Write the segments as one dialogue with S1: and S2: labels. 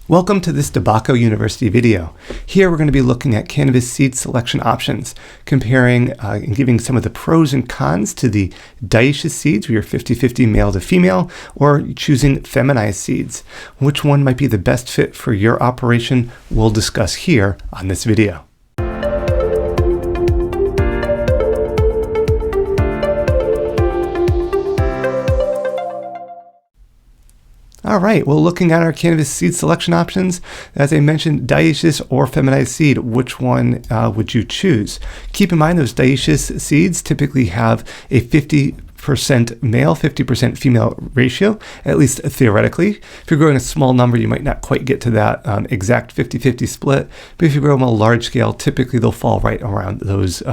S1: Welcome to this DeBacco University video. Here we're going to be looking at cannabis seed selection options, comparing and giving some of the pros and cons to the dioecious seeds, where you're 50-50 male to female, or choosing feminized seeds. Which one might be the best fit for your operation, we'll discuss here on this video. All right, well, looking at our cannabis seed selection options, as I mentioned, dioecious or feminized seed, which one would you choose? Keep in mind those dioecious seeds typically have a 50% male, 50% female ratio, at least theoretically. If you're growing a small number, you might not quite get to that exact 50-50 split, but if you grow them on a large scale, typically they'll fall right around those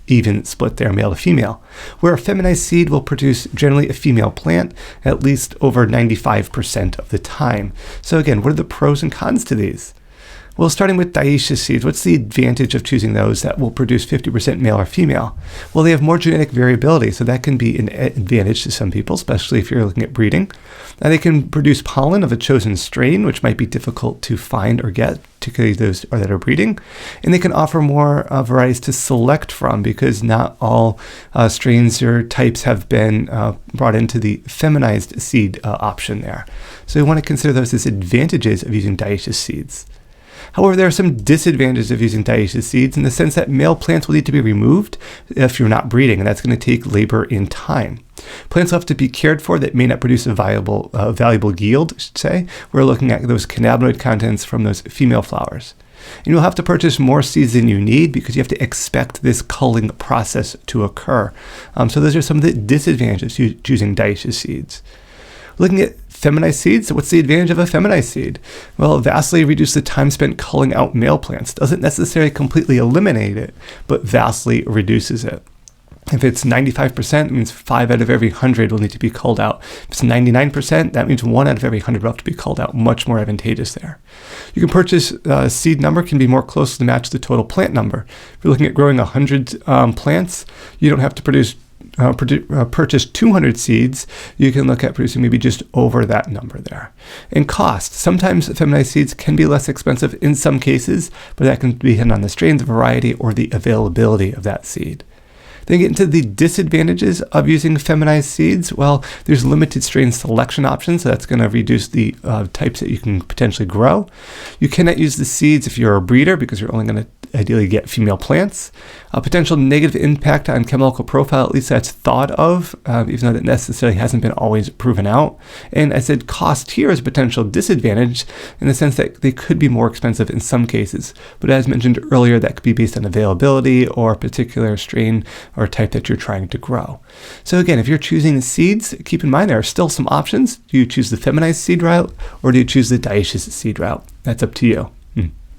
S1: even split there, male to female. Where a feminized seed will produce generally a female plant at least over 95% of the time. So again, what are the pros and cons to these? Well, starting with dioecious seeds, what's the advantage of choosing those that will produce 50% male or female? Well, they have more genetic variability, so that can be an advantage to some people, especially if you're looking at breeding. Now, they can produce pollen of a chosen strain, which might be difficult to find or get, particularly those that are breeding. And they can offer more varieties to select from, because not all strains or types have been brought into the feminized seed option there. So you want to consider those as advantages of using dioecious seeds. However, there are some disadvantages of using dioecious seeds in the sense that male plants will need to be removed if you're not breeding, and that's going to take labor and time. Plants will have to be cared for that may not produce a valuable yield, I should say. We're looking at those cannabinoid contents from those female flowers. And you'll have to purchase more seeds than you need because you have to expect this culling process to occur. So those are some of the disadvantages to choosing dioecious seeds. Looking at feminized seeds, what's the advantage of a feminized seed? Well, vastly reduce the time spent culling out male plants. Doesn't necessarily completely eliminate it, but vastly reduces it. If it's 95%, it means 5 out of every 100 will need to be culled out. If it's 99%, that means 1 out of every 100 will have to be culled out. Much more advantageous there. You can purchase seed number can be more closely matched to the total plant number. If you're looking at growing 100 plants, you don't have to purchase 200 seeds. You can look at producing maybe just over that number there. And cost. Sometimes feminized seeds can be less expensive in some cases, but that can depend on the strain, the variety, or the availability of that seed. Then get into the disadvantages of using feminized seeds. Well, there's limited strain selection options, so that's going to reduce the types that you can potentially grow. You cannot use the seeds if you're a breeder because you're only going to ideally get female plants. A potential negative impact on chemical profile, at least that's thought of, even though that necessarily hasn't been always proven out. And I said cost here is a potential disadvantage in the sense that they could be more expensive in some cases. But as mentioned earlier, that could be based on availability or a particular strain or type that you're trying to grow. So again, if you're choosing seeds, keep in mind there are still some options. Do you choose the feminized seed route or do you choose the dioecious seed route? That's up to you.